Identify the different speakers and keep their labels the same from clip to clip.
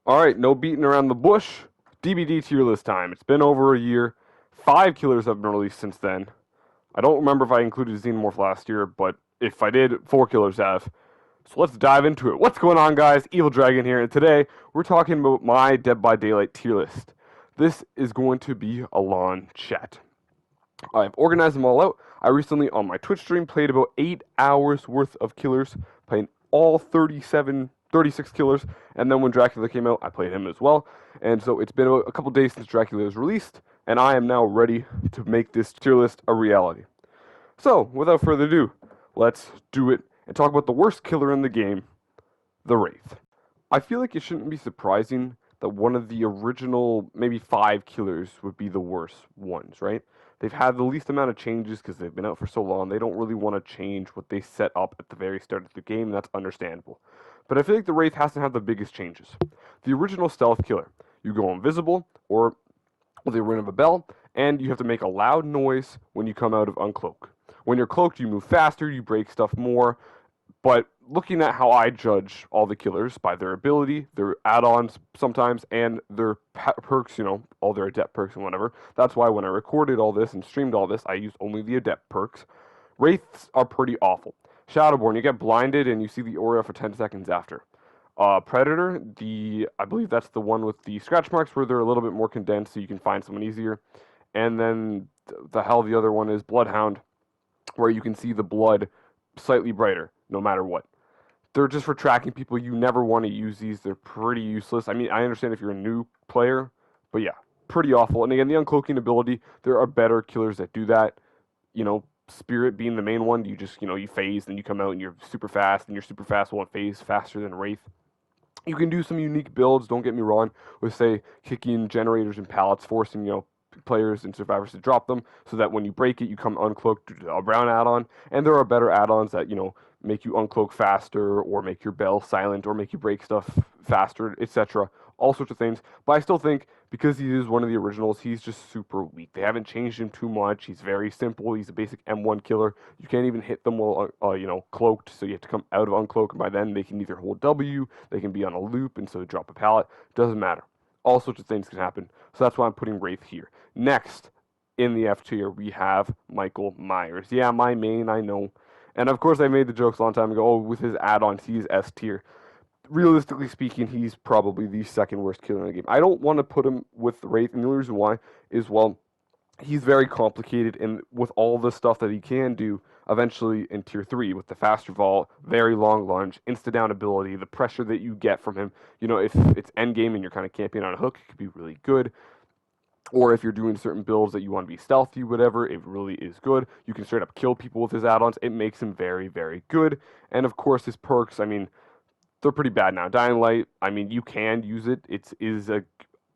Speaker 1: Alright, no beating around the bush. DBD tier list time. It's been over a year. 5 killers have been released since then. I don't remember if I included Xenomorph last year, but if I did, 4 killers have. So let's dive into it. What's going on, guys? Evil Dragon here, and today we're talking about my Dead by Daylight tier list. This is going to be a long chat. I've organized them all out. I recently, on my Twitch stream, played about 8 hours worth of killers, playing all 36 killers, and then when Dracula came out, I played him as well. And so it's been a couple days since Dracula was released, and I am now ready to make this tier list a reality. So, without further ado, let's do it and talk about the worst killer in the game, the Wraith. I feel like it shouldn't be surprising that one of the original, maybe 5 killers would be the worst ones, right? They've had the least amount of changes because they've been out for so long. They don't really want to change what they set up at the very start of the game, and that's understandable. But I feel like the Wraith hasn't had the biggest changes. The original stealth killer, you go invisible, or with the ring of a bell, and you have to make a loud noise when you come out of uncloak. When you're cloaked, you move faster, you break stuff more, but looking at how I judge all the killers by their ability, their add-ons sometimes, and their perks, all their adept perks and whatever. That's why when I recorded all this and streamed all this, I used only the adept perks. Wraiths are pretty awful. Shadowborn, you get blinded and you see the aura for 10 seconds after. Predator, I believe that's the one with the scratch marks where they're a little bit more condensed so you can find someone easier. And then the other one is Bloodhound, where you can see the blood slightly brighter, no matter what. They're just for tracking people. You never want to use these. They're pretty useless. I mean, I understand if you're a new player, but yeah, pretty awful. And again, the uncloaking ability, there are better killers that do that. Spirit being the main one, you just, you phase, then you come out and you're super fast, and your super fast won't phase faster than Wraith. You can do some unique builds, don't get me wrong, with, say, kicking generators and pallets, forcing, players and survivors to drop them, so that when you break it, you come uncloaked a brown add-on. And there are better add-ons that, make you uncloak faster, or make your bell silent, or make you break stuff faster, etc. All sorts of things. But I still think, because he is one of the originals, he's just super weak. They haven't changed him too much. He's very simple. He's a basic M1 killer. You can't even hit them while, cloaked, so you have to come out of uncloak, and by then they can either hold W, they can be on a loop, and so drop a pallet. Doesn't matter. All sorts of things can happen. So that's why I'm putting Wraith here. Next, in the F tier, we have Michael Myers. Yeah, my main, I know. And of course, I made the jokes a long time ago, oh, with his add-ons, he's S tier. Realistically speaking, he's probably the second worst killer in the game. I don't want to put him with Wraith, and the only reason why is, well, he's very complicated, and with all the stuff that he can do, eventually in tier 3, with the faster vault, very long lunge, insta-down ability, the pressure that you get from him, if it's endgame and you're kind of camping on a hook, it could be really good. Or if you're doing certain builds that you want to be stealthy, whatever, it really is good. You can straight up kill people with his add-ons. It makes him very, very good. And of course, his perks, I mean, they're pretty bad now. Dying Light, I mean, you can use it. It is a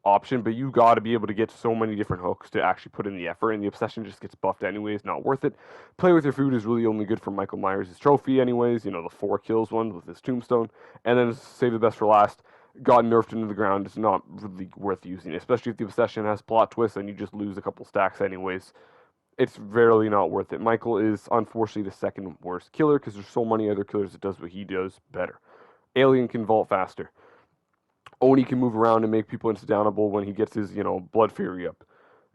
Speaker 1: option, but you got to be able to get so many different hooks to actually put in the effort, and the obsession just gets buffed anyways. Not worth it. Play with your food is really only good for Michael Myers' trophy anyways. The 4 kills one with his tombstone. And then save the best for last. Got nerfed into the ground. It's not really worth using, especially if the obsession has plot twists and you just lose a couple stacks anyways. It's really not worth it. Michael is unfortunately the second worst killer because there's so many other killers that does what he does better. Alien can vault faster. Oni can move around and make people insta-downable when he gets his, blood fury up.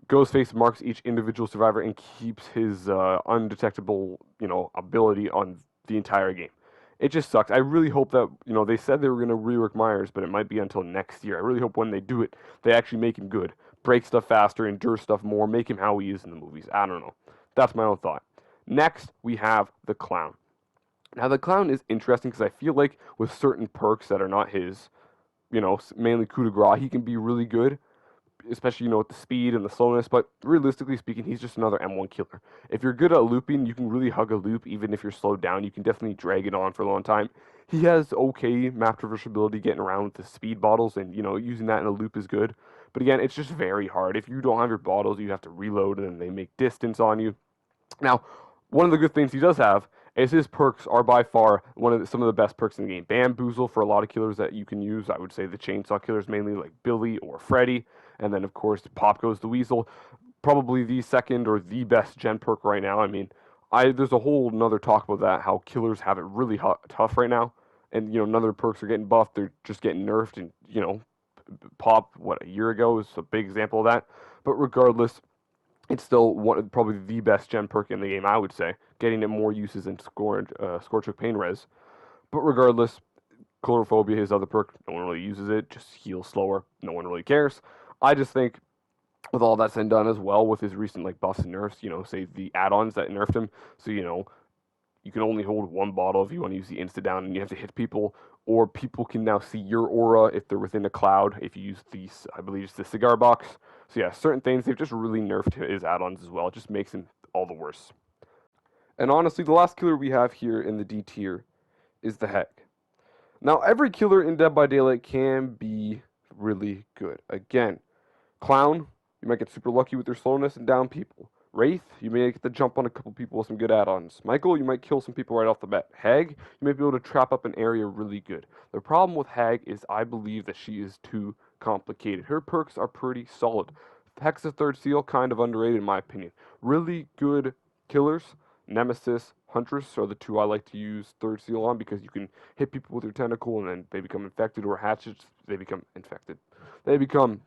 Speaker 1: Ghostface marks each individual survivor and keeps his undetectable, ability on the entire game. It just sucks. I really hope that, they said they were going to rework Myers, but it might be until next year. I really hope when they do it, they actually make him good. Break stuff faster, endure stuff more, make him how he is in the movies. I don't know. That's my own thought. Next, we have the Clown. Now, the Clown is interesting because I feel like with certain perks that are not his, mainly coup de grace, he can be really good, especially, with the speed and the slowness, but realistically speaking, he's just another M1 killer. If you're good at looping, you can really hug a loop, even if you're slowed down. You can definitely drag it on for a long time. He has okay map traversability getting around with the speed bottles, and, using that in a loop is good. But again, it's just very hard. If you don't have your bottles, you have to reload, and then they make distance on you. Now, one of the good things he does have is his perks are by far some of the best perks in the game. Bamboozle for a lot of killers that you can use. I would say the chainsaw killers mainly, like Billy or Freddy. And then, of course, Pop Goes the Weasel. Probably the second or the best gen perk right now. I mean, there's a whole another talk about that, how killers have it really tough right now. And, none of their perks are getting buffed. They're just getting nerfed. And, pop, a year ago is a big example of that. But regardless, it's still probably the best gen perk in the game, I would say, getting it more uses in Scorch of Pain Res. But regardless, Chlorophobia, his other perk, no one really uses it, just heals slower, no one really cares. I just think with all that said and done as well, with his recent buffs and nerfs, say the add-ons that nerfed him, so you can only hold one bottle if you want to use the insta down and you have to hit people, or people can now see your aura if they're within a cloud if you use these, I believe it's the cigar box. So yeah, certain things, they've just really nerfed his add-ons as well. It just makes him all the worse. And honestly, the last killer we have here in the D tier is the Hag. Now, every killer in Dead by Daylight can be really good. Again, Clown, you might get super lucky with your slowness and down people. Wraith, you may get the jump on a couple people with some good add-ons. Michael, you might kill some people right off the bat. Hag, you might be able to trap up an area really good. The problem with Hag is I believe that she is too complicated. Her perks are pretty solid. Hexa Third Seal, kind of underrated in my opinion. Really good killers, Nemesis, Huntress are the two I like to use Third Seal on because you can hit people with your tentacle and then they become infected, or hatchets, they become infected. They become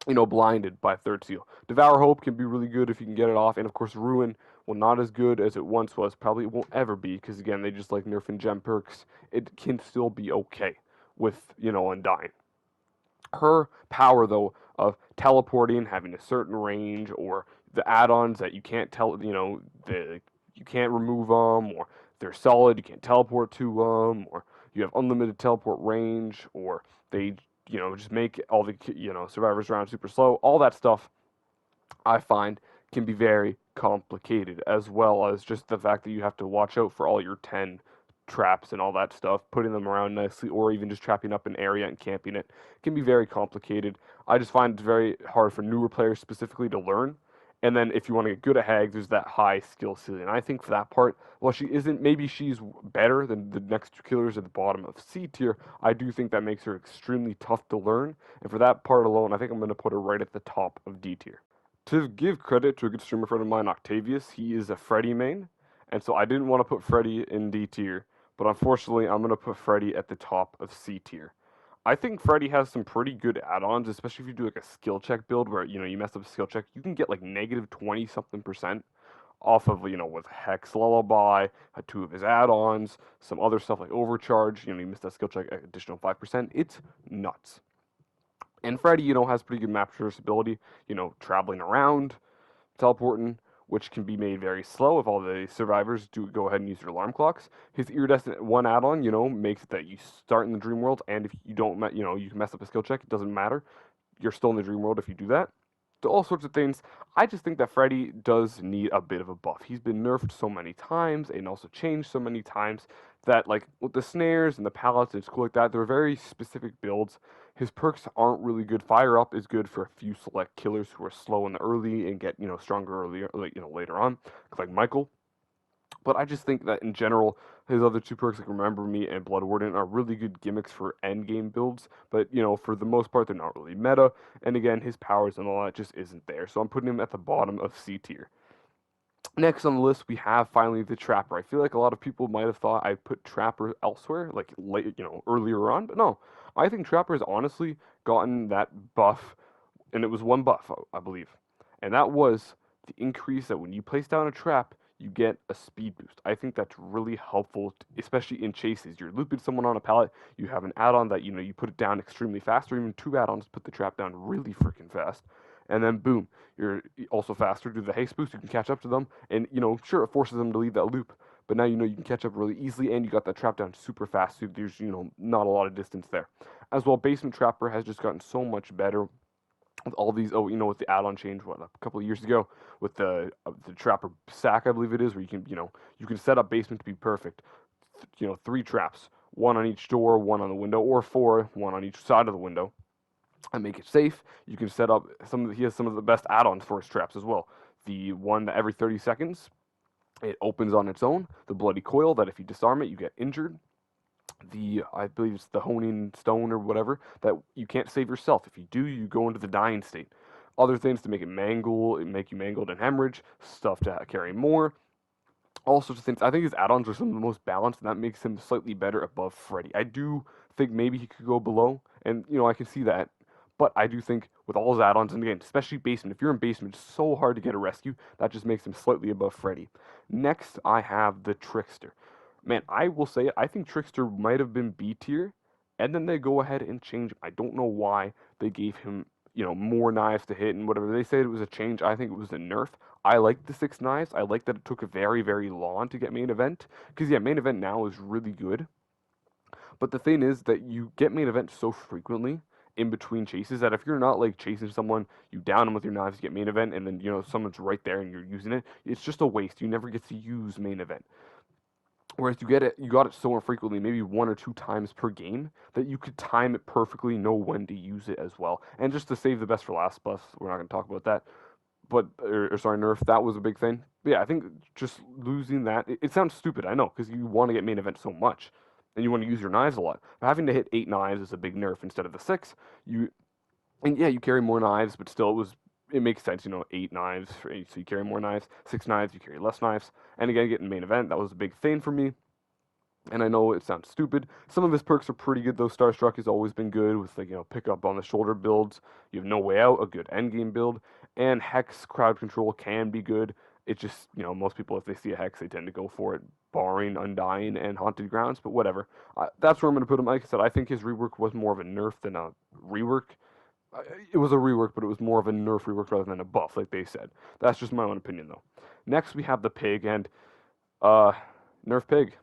Speaker 1: blinded by Third Seal. Devour Hope can be really good if you can get it off, and of course Ruin, well, not as good as it once was, probably won't ever be, because again, they just like nerfing gem perks. It can still be okay with, Undying. Her power, though, of teleporting, having a certain range, or the add-ons that you can't you can't remove them, or they're solid, you can't teleport to them, or you have unlimited teleport range, or they just make all the, survivors around super slow. All that stuff, I find, can be very complicated, as well as just the fact that you have to watch out for all your 10 traps and all that stuff, putting them around nicely, or even just trapping up an area and camping it. Can be very complicated. I just find it very hard for newer players specifically to learn. And then if you want to get good at Hag, there's that high skill ceiling. I think for that part, while she isn't, maybe she's better than the next two killers at the bottom of C tier, I do think that makes her extremely tough to learn. And for that part alone, I think I'm going to put her right at the top of D tier. To give credit to a good streamer friend of mine, Octavius, he is a Freddy main. And so I didn't want to put Freddy in D tier, but unfortunately, I'm going to put Freddy at the top of C tier. I think Freddy has some pretty good add-ons, especially if you do a skill check build where, you mess up a skill check. You can get negative 20-something% off of, with Hex Lullaby, two of his add-ons, some other stuff like Overcharge. You missed that skill check, additional 5%. It's nuts. And Freddy, has pretty good map traversability, traveling around, teleporting, which can be made very slow if all the survivors do go ahead and use their alarm clocks. His Iridescent 1 add-on, makes it that you start in the dream world, and if you don't, you can mess up a skill check, it doesn't matter. You're still in the dream world if you do that. So all sorts of things. I just think that Freddy does need a bit of a buff. He's been nerfed so many times and also changed so many times that, with the snares and the pallets and school like that, they're very specific builds. His perks aren't really good. Fire Up is good for a few select killers who are slow in the early and get, stronger earlier, later on, like Michael. But I just think that in general, his other two perks, like Remember Me and Blood Warden, are really good gimmicks for endgame builds. But, for the most part, they're not really meta. And again, his powers and all that just isn't there. So I'm putting him at the bottom of C tier. Next on the list, we have finally the Trapper. I feel like a lot of people might have thought I put Trapper elsewhere, earlier on. But no, I think Trapper has honestly gotten that buff, and it was one buff, I believe. And that was the increase that when you place down a trap, you get a speed boost. I think that's really helpful, especially in chases. You're looping someone on a pallet, you have an add-on that, you put it down extremely fast, or even two add-ons put the trap down really freaking fast. And then boom, you're also faster. Do the haste boost, you can catch up to them, and sure, it forces them to leave that loop, but now you can catch up really easily, and you got that trap down super fast, so there's not a lot of distance there. As well, Basement Trapper has just gotten so much better with all these. With the add-on change, a couple of years ago, with the Trapper Sack, I believe it is, where you can set up Basement to be perfect. 3 traps, 1 on each door, 1 on the window, or 4, 1 on each side of the window, and make it safe. You can set up he has some of the best add-ons for his traps as well. The one that every 30 seconds it opens on its own. The Bloody Coil, that if you disarm it, you get injured. I believe it's the Honing Stone or whatever, that you can't save yourself. If you do, you go into the dying state. Other things to make it make you mangled and hemorrhage, stuff to carry more. All sorts of things. I think his add-ons are some of the most balanced, and that makes him slightly better above Freddy. I do think maybe he could go below, and I can see that. But I do think with all his add-ons, and again, especially basement, if you're in basement, it's so hard to get a rescue. That just makes him slightly above Freddy. Next, I have the Trickster. Man, I will say I think Trickster might have been B tier, and then they go ahead and change him. I don't know why they gave him, more knives to hit and whatever. They said it was a change. I think it was a nerf. I like the 6 knives. I like that it took a very, very long to get main event. Because, yeah, main event now is really good. But the thing is that you get main event so frequently in between chases that if you're not like chasing someone, you down them with your knives, you get main event, and then someone's right there and you're using it. It's just a waste. You never get to use main event. Whereas you got it so infrequently, maybe 1 or 2 times per game, that you could time it perfectly, know when to use it as well. And just to save the best for last, plus we're not going to talk about that. But sorry, nerf. That was a big thing. But yeah, I think just losing that. It sounds stupid, I know, because you want to get main event so much, and you want to use your knives a lot. But having to hit 8 knives is a big nerf instead of the 6. And yeah, you carry more knives, but still, it makes sense. 8 knives, so you carry more knives. 6 knives, you carry less knives. And again, getting main event, that was a big thing for me. And I know it sounds stupid. Some of his perks are pretty good, though. Starstruck has always been good with, pick up on the shoulder builds. You have No Way Out, a good endgame build. And Hex crowd control can be good. It's just, most people, if they see a Hex, they tend to go for it, barring Undying and Haunted Grounds, but whatever. That's where I'm going to put him. Like I said, I think his rework was more of a nerf than a rework. It was a rework, but it was more of a nerf rework rather than a buff, like they said. That's just my own opinion, though. Next, we have the Pig, and Nerf Pig.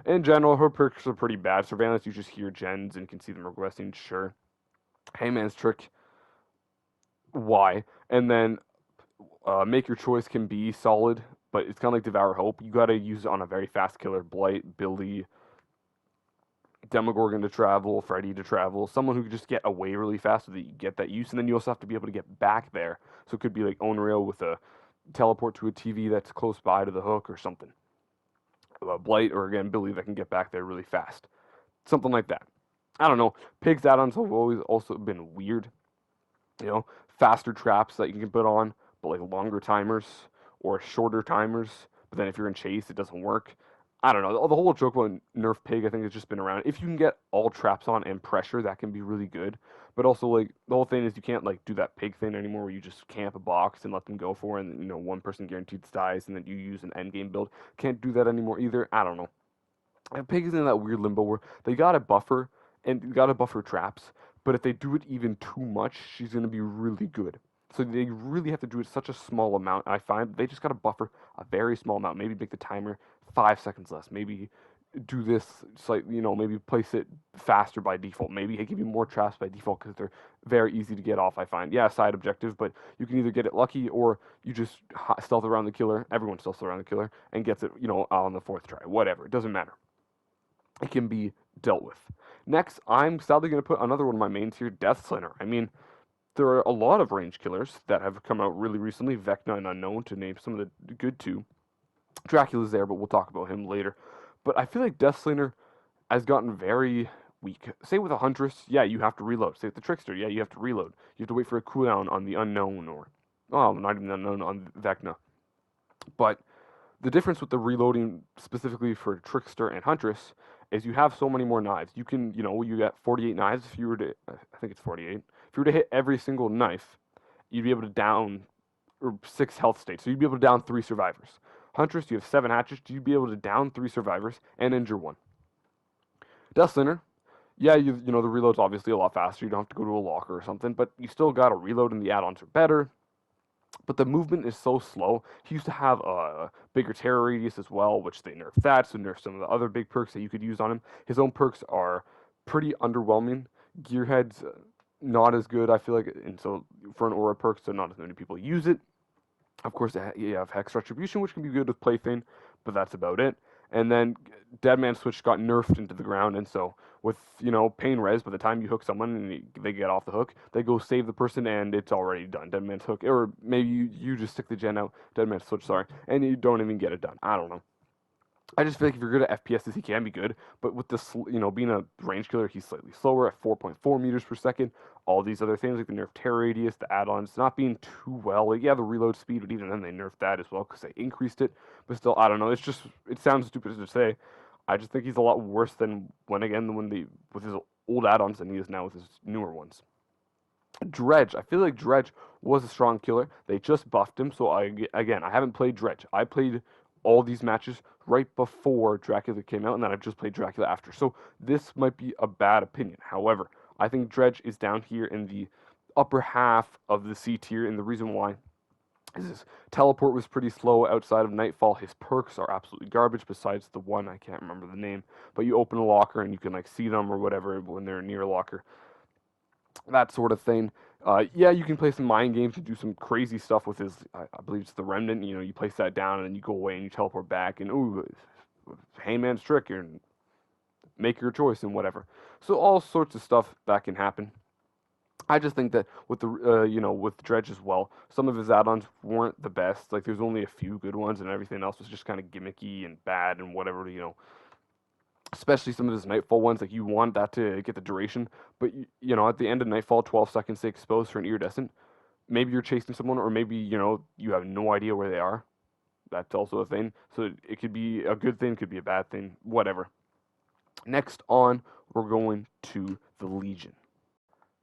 Speaker 1: In general, her perks are pretty bad. Surveillance, you just hear gens and can see them requesting, sure. Hangman's Trick, why? And then Make Your Choice can be solid, but it's kind of like Devour Hope. You got to use it on a very fast killer. Blight, Billy, Demogorgon to travel, Freddy to travel, someone who could just get away really fast so that you get that use, and then you also have to be able to get back there. So it could be like Onal with a teleport to a TV that's close by to the hook or something. Blight or again Billy that can get back there really fast. Something like that. I don't know. Pig's add-ons have always also been weird. Faster traps that you can put on, but like longer timers or shorter timers. But then if you're in chase, it doesn't work. I don't know. The whole joke about Nerf Pig, I think, has just been around. If you can get all traps on and pressure, that can be really good. But also, like, the whole thing is you can't, like, do that pig thing anymore where you just camp a box and let them go for it, and, one person guaranteed dies, and then you use an endgame build. Can't do that anymore either. I don't know. And Pig is in that weird limbo where they got a buffer, and you got to buffer traps, but if they do it even too much, she's going to be really good. So they really have to do it such a small amount. I find they just got to buffer a very small amount. Maybe make the timer 5 seconds less. Maybe do this, maybe place it faster by default. Maybe give you more traps by default because they're very easy to get off, I find. Yeah, side objective, but you can either get it lucky or you just stealth around the killer. Everyone stealths around the killer and gets it, on the 4th try. Whatever. It doesn't matter. It can be dealt with. Next, I'm sadly going to put another one of my mains here, Deathslinger. I mean, there are a lot of range killers that have come out really recently, VECNA and Unknown, to name some of the good two. Dracula's there, but we'll talk about him later. But I feel like Deathslinger has gotten very weak. Say with a Huntress, yeah, you have to reload. Say with the Trickster, yeah, you have to reload. You have to wait for a cooldown on the Unknown, or, not even the Unknown, on VECNA. But the difference with the reloading specifically for Trickster and Huntress is you have so many more knives. You can, you got 48 knives if you were to, I think it's 48. If you were to hit every single knife, you'd be able to down 6 health states. So you'd be able to down 3 survivors. Huntress, you have 7 hatches. You'd be able to down 3 survivors and injure 1. Deathslinger, yeah, the reload's obviously a lot faster. You don't have to go to a locker or something, but you still got to reload and the add-ons are better. But the movement is so slow. He used to have a bigger terror radius as well, which they nerfed that, so nerfed some of the other big perks that you could use on him. His own perks are pretty underwhelming. Gearhead's not as good, I feel like, and so for an aura perk, so not as many people use it. Of course, you have Hex Retribution, which can be good with Plaything, but that's about it. And then Deadman Switch got nerfed into the ground, and so with, Pain Res, by the time you hook someone and they get off the hook, they go save the person and it's already done. Deadman's hook, or maybe you just stick the gen out, Deadman's Switch, sorry, and you don't even get it done. I don't know. I just feel like if you're good at FPSs, he can be good, but with this, being a range killer, he's slightly slower at 4.4 meters per second. All these other things like the nerf terror radius, the add-ons, not being too well. Like, yeah, the reload speed, but even then they nerfed that as well because they increased it. But still, I don't know. It sounds stupid to say. I just think he's a lot worse than with his old add-ons than he is now with his newer ones. Dredge, I feel like Dredge was a strong killer. They just buffed him, so again, I haven't played Dredge. I played all these matches right before Dracula came out, and then I've just played Dracula after. So this might be a bad opinion. However, I think Dredge is down here in the upper half of the C tier, and the reason why is his teleport was pretty slow outside of Nightfall. His perks are absolutely garbage, besides the one, I can't remember the name, but you open a locker and you can like see them or whatever when they're near a locker, that sort of thing. Yeah, you can play some mind games and do some crazy stuff with his, I believe it's the Remnant. You know, you place that down and then you go away and you teleport back and, ooh, Hangman's trick and make your choice and whatever. So all sorts of stuff that can happen. I just think that with the, with Dredge as well, some of his add-ons weren't the best. Like, there's only a few good ones and everything else was just kind of gimmicky and bad and whatever, especially some of his Nightfall ones, like you want that to get the duration, but at the end of Nightfall, 12 seconds to expose for an iridescent, maybe you're chasing someone, or maybe, you have no idea where they are. That's also a thing. So it could be a good thing, could be a bad thing, whatever. Next on, we're going to the Legion.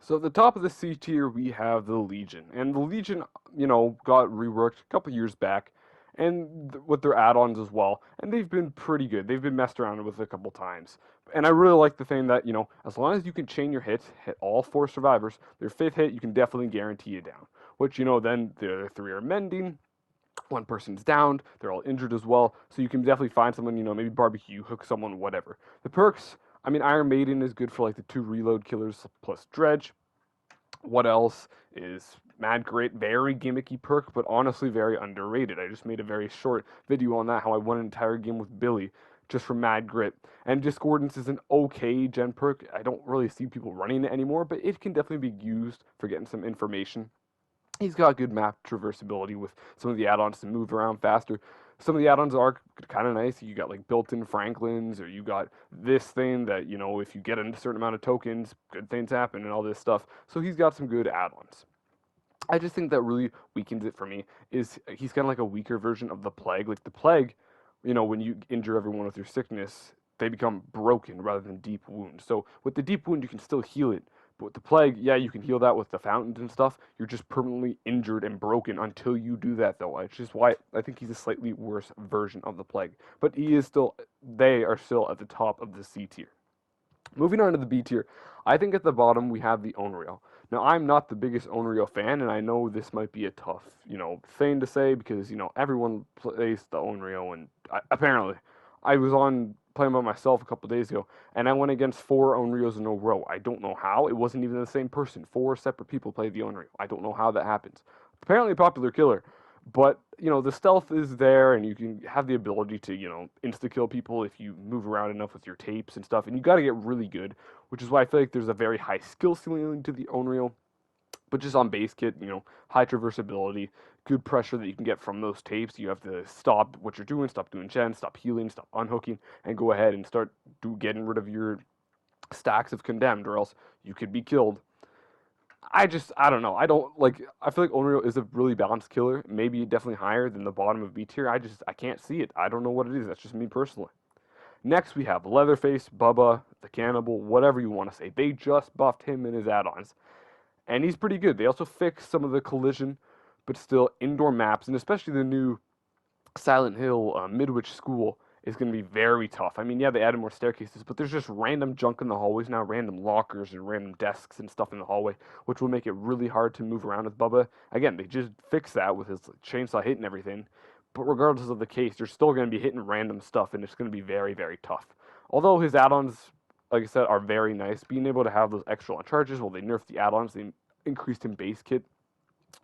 Speaker 1: So at the top of the C tier, we have the Legion. And the Legion, got reworked a couple years back, and with their add-ons as well, and they've been pretty good. They've been messed around with a couple times. And I really like the thing that, as long as you can chain your hits, hit all 4 survivors, their 5th hit, you can definitely guarantee you down. Which, then the other 3 are mending, 1 person's downed, they're all injured as well, so you can definitely find someone, maybe barbecue, hook someone, whatever. The perks, Iron Maiden is good for like the 2 reload killers plus Dredge. What else is Mad Grit? Very gimmicky perk, but honestly very underrated. I just made a very short video on that, how I won an entire game with Billy just from Mad Grit. And Discordance is an okay gen perk. I don't really see people running it anymore, but it can definitely be used for getting some information. He's got good map traversability with some of the add-ons to move around faster. Some of the add-ons are kind of nice. You got like built-in Franklins, or you got this thing that, if you get a certain amount of tokens, good things happen and all this stuff. So he's got some good add-ons. I just think that really weakens it for me is he's kind of like a weaker version of the Plague. Like the Plague, when you injure everyone with your sickness, they become broken rather than deep wounds. So with the deep wound, you can still heal it. But with the Plague, yeah, you can heal that with the fountains and stuff. You're just permanently injured and broken until you do that, though. It's just why I think he's a slightly worse version of the Plague. But they are still at the top of the C tier. Moving on to the B tier, I think at the bottom we have the Onryo. Now, I'm not the biggest Onryo fan, and I know this might be a tough, thing to say because, everyone plays the Onryo, and apparently, I was on playing by myself a couple days ago, and I went against 4 Onryos in a row. I don't know how. It wasn't even the same person. 4 separate people played the Onryo. I don't know how that happens. Apparently a popular killer, but, the stealth is there, and you can have the ability to, insta-kill people if you move around enough with your tapes and stuff, and you got to get really good, which is why I feel like there's a very high skill ceiling to the Onryo. But just on base kit, high traversability, good pressure that you can get from those tapes. You have to stop what you're doing, stop doing gen, stop healing, stop unhooking, and go ahead and start getting rid of your stacks of condemned, or else you could be killed. I don't know. I feel like Onryo is a really balanced killer. Maybe definitely higher than the bottom of B tier. I can't see it. I don't know what it is. That's just me personally. Next, we have Leatherface, Bubba, the Cannibal, whatever you want to say. They just buffed him in his add-ons. And he's pretty good. They also fixed some of the collision, but still indoor maps, and especially the new Silent Hill Midwich School is going to be very tough. Yeah, they added more staircases, but there's just random junk in the hallways now, random lockers and random desks and stuff in the hallway, which will make it really hard to move around with Bubba. Again, they just fixed that with his chainsaw hit and everything, but regardless of the case, you're still going to be hitting random stuff, and it's going to be very, very tough. Although his add-ons, like I said, are very nice. Being able to have those extra on charges, they nerfed the add-ons, they increased in base kit.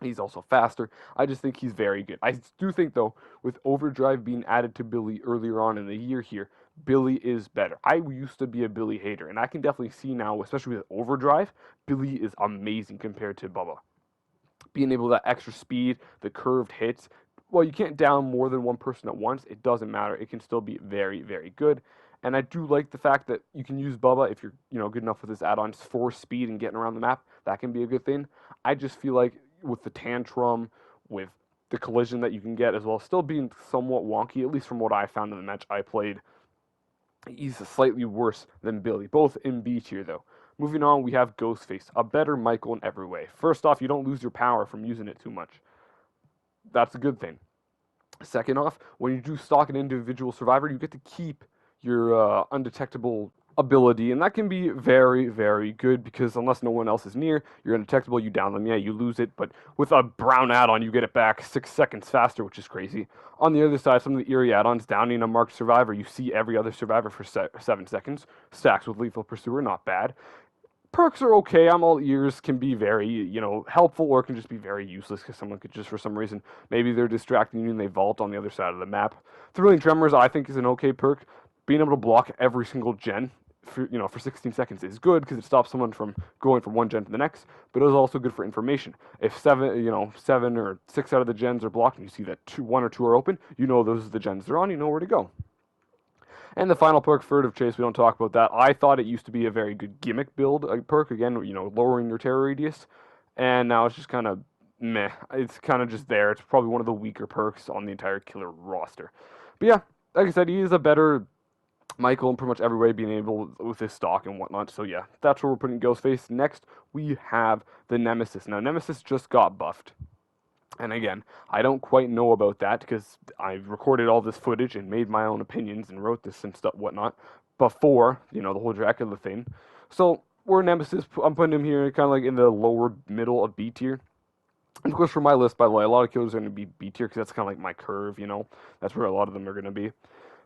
Speaker 1: He's also faster. I just think he's very good. I do think, though, with Overdrive being added to Billy earlier on in the year here, Billy is better. I used to be a Billy hater, and I can definitely see now, especially with Overdrive, Billy is amazing compared to Bubba. Being able to that extra speed, the curved hits, well, you can't down more than 1 person at once. It doesn't matter. It can still be very, very good. And I do like the fact that you can use Bubba if you're, good enough with his add-ons for speed and getting around the map. That can be a good thing. I just feel like with the tantrum, with the collision that you can get as well, still being somewhat wonky, at least from what I found in the match I played, he's slightly worse than Billy, both in B tier though. Moving on, we have Ghostface, a better Michael in every way. First off, you don't lose your power from using it too much. That's a good thing. Second off, when you do stock an individual survivor, you get to keep your undetectable ability, and that can be very, very good because unless no one else is near, you're undetectable, you down them, yeah, you lose it, but with a brown add-on, you get it back 6 seconds faster, which is crazy. On the other side, some of the eerie add-ons, downing a marked survivor, you see every other survivor for 7 seconds, stacks with Lethal Pursuer, not bad. Perks are okay. I'm all ears. Can be very, helpful, or can just be very useless because someone could just, for some reason, maybe they're distracting you and they vault on the other side of the map. Thrilling Tremors, I think, is an okay perk. Being able to block every single gen for 16 seconds is good because it stops someone from going from one gen to the next. But it is also good for information. If 7 or 6 out of the gens are blocked, and you see that 1 or 2 are open, you know those are the gens they're on. You know where to go. And the final perk, Furtive Chase, we don't talk about that. I thought it used to be a very good gimmick build perk, again, lowering your terror radius. And now it's just kind of meh. It's kind of just there. It's probably one of the weaker perks on the entire killer roster. But yeah, like I said, he is a better Michael in pretty much every way, being able with his stock and whatnot. So yeah, that's where we're putting Ghostface. Next, we have the Nemesis. Now, Nemesis just got buffed. And again, I don't quite know about that because I recorded all this footage and made my own opinions and wrote this and stuff, whatnot, before, the whole Dracula thing. So, we're Nemesis. I'm putting him here kind of like in the lower middle of B tier. And of course, for my list, by the way, a lot of killers are going to be B tier because that's kind of like my curve, That's where a lot of them are going to be.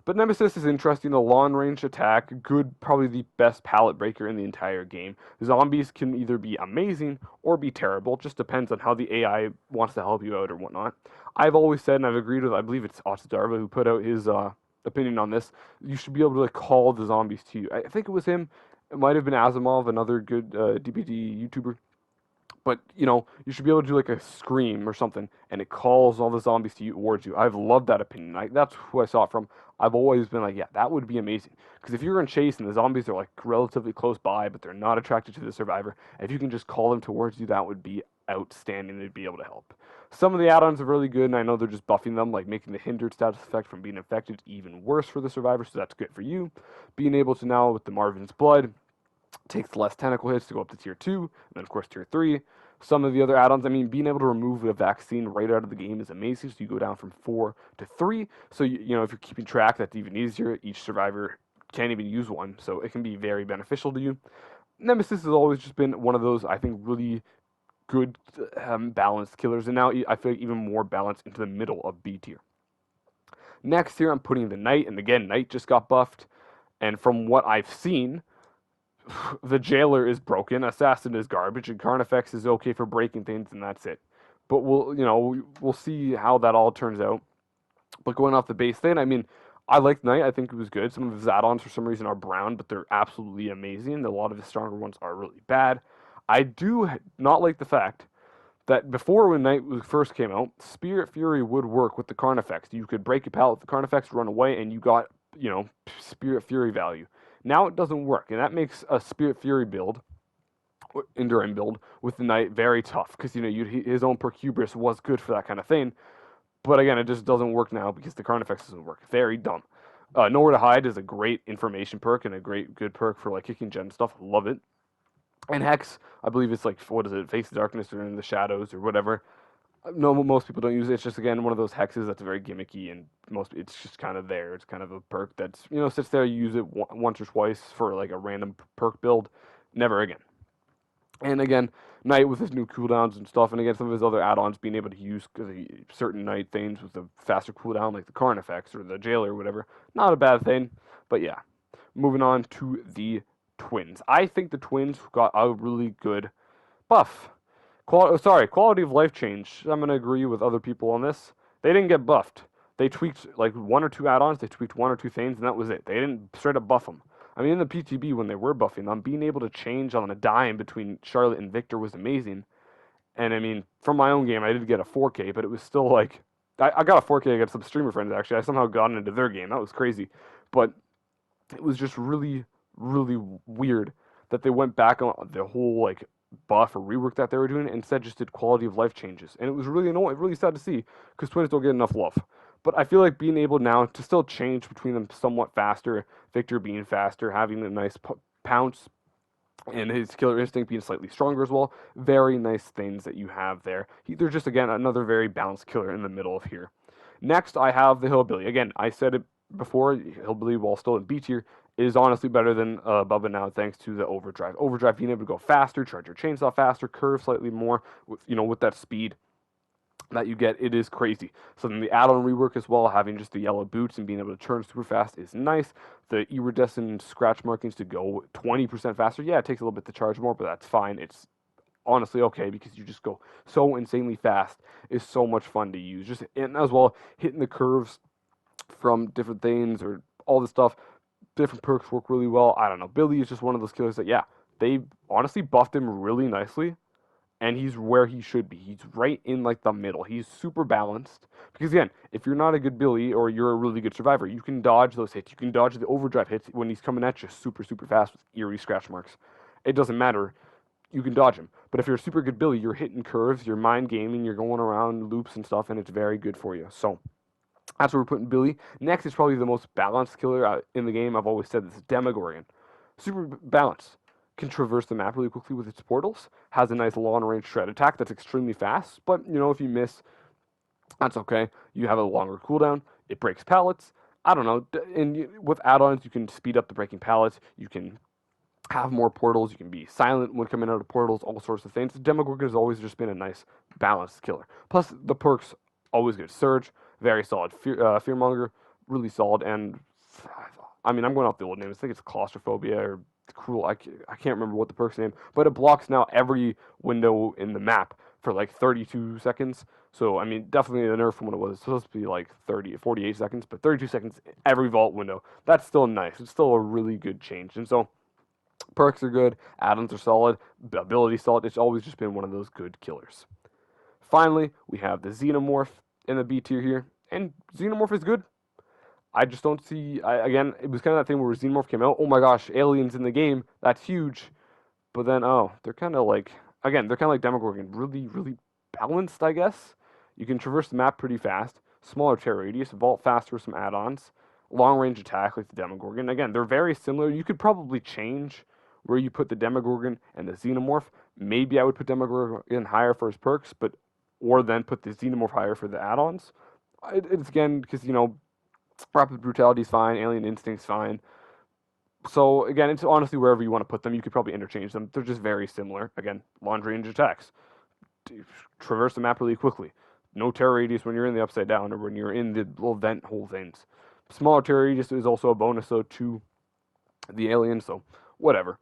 Speaker 1: But Nemesis is interesting, the long-range attack, good, probably the best pallet breaker in the entire game. Zombies can either be amazing or be terrible, just depends on how the AI wants to help you out or whatnot. I've always said, and I've agreed with, I believe it's Otsdarva who put out his opinion on this, you should be able to call the zombies to you. I think it was him, it might have been Asimov, another good DBD YouTuber. But, you should be able to do like a scream or something, and it calls all the zombies to you towards you. I've loved that opinion. That's who I saw it from. I've always been like, yeah, that would be amazing. Because if you're in chase and the zombies are like relatively close by, but they're not attracted to the survivor, if you can just call them towards you, that would be outstanding. They'd be able to help. Some of the add-ons are really good, and I know they're just buffing them, like making the hindered status effect from being infected even worse for the survivor, so that's good for you. Being able to now, with the Marvin's Blood, takes less tentacle hits to go up to tier 2, and then of course tier 3. Some of the other add-ons, being able to remove a vaccine right out of the game is amazing, so you go down from 4 to 3. So, if you're keeping track, that's even easier. Each survivor can't even use one, so it can be very beneficial to you. Nemesis has always just been one of those, I think, really good balanced killers, and now I feel like even more balanced into the middle of B tier. Next here, I'm putting the Knight, and again, Knight just got buffed, and from what I've seen, the Jailer is broken, Assassin is garbage, and Carnifex is okay for breaking things, and that's it. But we'll see how that all turns out. But going off the base thing, I liked Knight. I think it was good. Some of his add-ons for some reason are brown, but they're absolutely amazing. A lot of his stronger ones are really bad. I do not like the fact that before, when Knight first came out, Spirit Fury would work with the Carnifex. You could break a pallet with the Carnifex, run away, and you got, Spirit Fury value. Now it doesn't work, and that makes a Spirit Fury build, Enduring build, with the Knight very tough, because, his own perk Hubris was good for that kind of thing, but again, it just doesn't work now because the Carnifex doesn't work. Very dumb. Nowhere to Hide is a great information perk and a good perk for, kicking gen stuff. Love it. And Hex, I believe it's Face the Darkness or In the Shadows or whatever. No, most people don't use it. It's just, again, one of those hexes that's very gimmicky, and it's just kind of there. It's kind of a perk that's, sits there, you use it once or twice for, a random perk build. Never again. And again, Knight with his new cooldowns and stuff, and again, some of his other add-ons being able to use certain Knight things with a faster cooldown, like the Carnifex or the Jailer or whatever. Not a bad thing, but yeah. Moving on to the Twins. I think the Twins got a really good buff. Quality of life change. I'm going to agree with other people on this. They didn't get buffed. They tweaked 1 or 2 add-ons, they tweaked 1 or 2 things, and that was it. They didn't straight up buff them. In the PTB, when they were buffing them, being able to change on a dime between Charlotte and Victor was amazing. And from my own game, I did get a 4K, but it was still I got a 4K against some streamer friends, actually. I somehow got into their game. That was crazy. But it was just really, really weird that they went back on the whole, buff or rework that they were doing, and instead just did quality of life changes. And it was really annoying, really sad to see, because Twins don't get enough love. But I feel like being able now to still change between them somewhat faster, Victor being faster, having a nice pounce, and his killer instinct being slightly stronger as well. Very nice things that you have there. They're just, again, another very balanced killer in the middle of here. Next, I have the Hillbilly. Again, I said it before, Hillbilly, while still in B tier, is honestly better than Bubba now, thanks to the Overdrive. Overdrive being able to go faster, charge your chainsaw faster, curve slightly more, with that speed that you get, it is crazy. So then the add-on rework as well, having just the yellow boots and being able to turn super fast is nice. The iridescent scratch markings to go 20% faster. Yeah, it takes a little bit to charge more, but that's fine. It's honestly okay because you just go so insanely fast. It's so much fun to use. Just, and as well, hitting the curves from different things or all this stuff, different perks work really well. I don't know. Billy is just one of those killers that, yeah, they honestly buffed him really nicely, and he's where he should be. He's right in like the middle. He's super balanced. Because again, if you're not a good Billy or you're a really good survivor, you can dodge those hits. You can dodge the overdrive hits when he's coming at you super, super fast with eerie scratch marks. It doesn't matter. You can dodge him. But if you're a super good Billy, you're hitting curves, you're mind gaming, you're going around loops and stuff, and it's very good for you. So that's where we're putting Billy. Next is probably the most balanced killer in the game. I've always said this, Demogorgon. Super balanced. Can traverse the map really quickly with its portals. Has a nice long-range shred attack that's extremely fast. But, if you miss, that's okay. You have a longer cooldown. It breaks pallets. I don't know. And with add-ons, you can speed up the breaking pallets. You can have more portals. You can be silent when coming out of portals. All sorts of things. Demogorgon has always just been a nice, balanced killer. Plus, the perks, always good. Surge, very solid. Fearmonger, really solid. And, I'm going off the old names. I think it's Claustrophobia or Cruel. I can't remember what the perk's name, but it blocks now every window in the map for like 32 seconds. So, definitely a nerf from what it was. It's supposed to be like 48 seconds, but 32 seconds every vault window. That's still nice. It's still a really good change. And so, perks are good, add-ons are solid, ability solid. It's always just been one of those good killers. Finally, we have the Xenomorph in the B tier here, and Xenomorph is good. I just don't see. Again, it was kind of that thing where Xenomorph came out. Oh my gosh, aliens in the game. That's huge. But then, they're kind of like, again, they're kind of like Demogorgon. Really, really balanced, I guess. You can traverse the map pretty fast. Smaller tear radius, vault faster with some add-ons. Long range attack like the Demogorgon. Again, they're very similar. You could probably change where you put the Demogorgon and the Xenomorph. Maybe I would put Demogorgon higher for his perks, or then put the Xenomorph higher for the add-ons. It's again, because, Rapid Brutality is fine, Alien Instinct's fine. So, again, it's honestly wherever you want to put them. You could probably interchange them. They're just very similar. Again, long range attacks. Traverse the map really quickly. No tear radius when you're in the upside down or when you're in the little vent hole things. Smaller tear radius is also a bonus, though, to the alien, so whatever.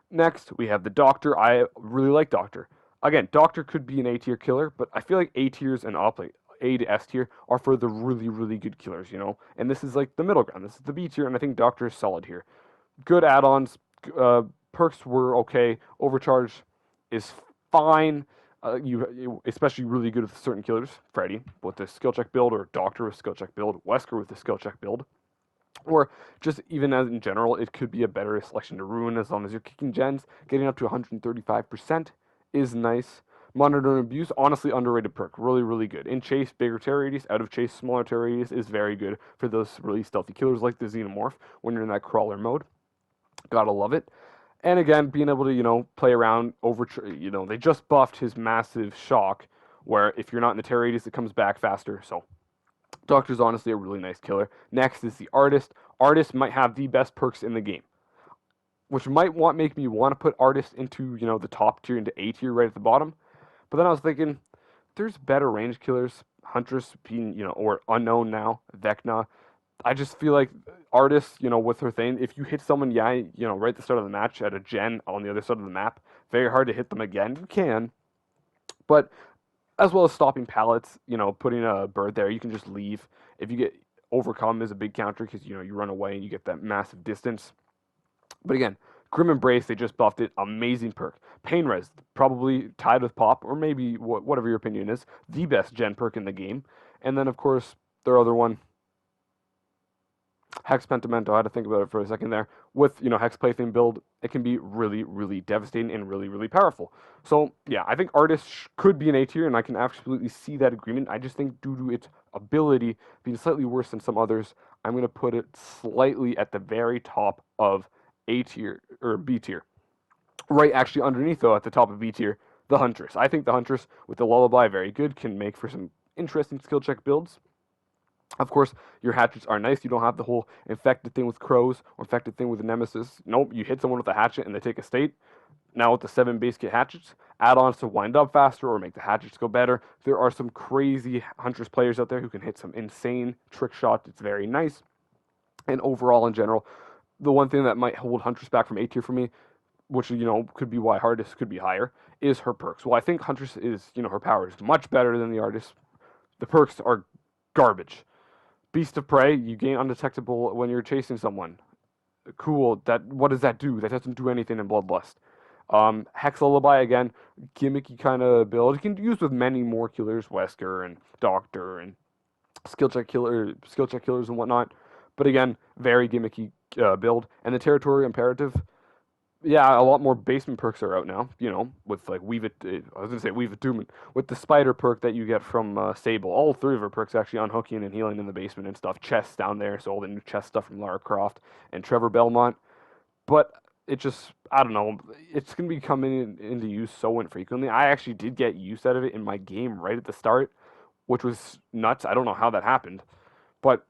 Speaker 1: Next, we have the Doctor. I really like Doctor. Again, Doctor could be an A tier killer, but I feel like A tiers and up, like A to S tier, are for the really, really good killers, And this is like the middle ground. This is the B tier, and I think Doctor is solid here. Good add-ons. Perks were okay. Overcharge is fine. You especially really good with certain killers. Freddy with the skill check build, or Doctor with skill check build. Wesker with the skill check build. Or just even as in general, it could be a better selection to ruin as long as you're kicking gens. Getting up to 135% is nice. Monitor and Abuse, honestly underrated perk. Really, really good. In Chase, bigger tear radius. Out of Chase, smaller tear radius is very good for those really stealthy killers like the Xenomorph when you're in that crawler mode. Gotta love it. And again, being able to, play around over, they just buffed his massive shock, where if you're not in the tear radius, it comes back faster. So, Doctor's honestly a really nice killer. Next is the Artist. Artist might have the best perks in the game, which might make me want to put Artist into, the top tier, into A tier right at the bottom. But then I was thinking, there's better range killers. Huntress being, or Unknown now, VECNA. I just feel like Artist, with her thing, if you hit someone, right at the start of the match at a gen on the other side of the map, very hard to hit them again. You can, but as well as stopping pallets, putting a bird there, you can just leave. If you get overcome is a big counter because, you run away and you get that massive distance. But again, Grim Embrace, they just buffed it. Amazing perk. Pain Res, probably tied with Pop, or maybe whatever your opinion is, the best gen perk in the game. And then, of course, their other one, Hex Pentimento. I had to think about it for a second there. With, Hex Plaything build, it can be really, really devastating and really, really powerful. So, yeah, I think Artist could be an A tier, and I can absolutely see that agreement. I just think due to its ability being slightly worse than some others, I'm going to put it slightly at the very top of A tier, or B tier. Right actually underneath, though, at the top of B tier, the Huntress. I think the Huntress, with the Lullaby, very good, can make for some interesting skill check builds. Of course, your hatchets are nice. You don't have the whole infected thing with crows or infected thing with the Nemesis. Nope, you hit someone with a hatchet and they take a state. Now with the 7 base kit hatchets, add-ons to wind up faster or make the hatchets go better. There are some crazy Huntress players out there who can hit some insane trick shots. It's very nice. And overall, in general, the one thing that might hold Huntress back from A tier for me, which could be why hardest could be higher, is her perks. Well, I think Huntress is her power is much better than the artist. The perks are garbage. Beast of Prey, you gain undetectable when you're chasing someone. Cool. What does that do? That doesn't do anything in Bloodlust. Hex Lullaby, again, gimmicky kind of build. You can use with many more killers, Wesker and Doctor and skill check killers and whatnot. But again, very gimmicky build. And the Territory Imperative, yeah, a lot more basement perks are out now, with like Weave It, I was going to say Weave Attunement, with the Spider perk that you get from Sable. All 3 of her perks actually unhooking and healing in the basement and stuff. Chests down there, so all the new chest stuff from Lara Croft and Trevor Belmont. But it just, I don't know, it's going to be coming into use so infrequently. I actually did get use out of it in my game right at the start, which was nuts. I don't know how that happened. But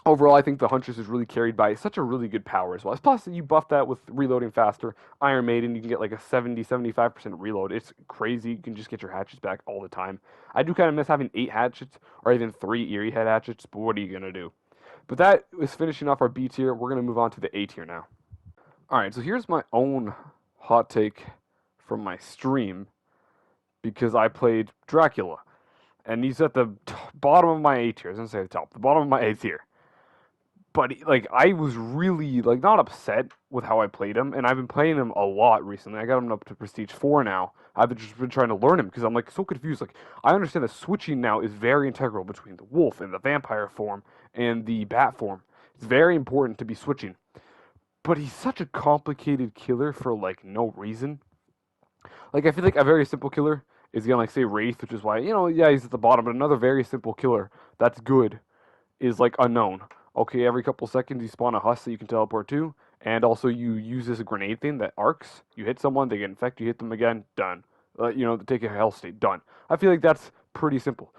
Speaker 1: overall, I think the Huntress is really carried by such a really good power as well. Plus, you buff that with reloading faster. Iron Maiden, you can get like a 70-75% reload. It's crazy. You can just get your hatchets back all the time. I do kind of miss having 8 hatchets or even 3 Eerie Head hatchets, but what are you going to do? But that is finishing off our B tier. We're going to move on to the A tier now. Alright, so here's my own hot take from my stream, because I played Dracula, and he's at the bottom of my A tier. I was going to say the top, the bottom of my A tier. But like, I was really like not upset with how I played him, and I've been playing him a lot recently. I got him up to Prestige 4 now. I've just been trying to learn him because I'm like so confused. Like, I understand that switching now is very integral between the wolf and the vampire form and the bat form. It's very important to be switching. But he's such a complicated killer for like no reason. Like, I feel like a very simple killer is gonna like say Wraith, which is why yeah, he's at the bottom. But another very simple killer that's good is like Unknown. Okay, every couple seconds you spawn a husk that you can teleport to, and also you use this grenade thing that arcs. You hit someone, they get infected, you hit them again, done. Take a health state, done. I feel like that's pretty simple.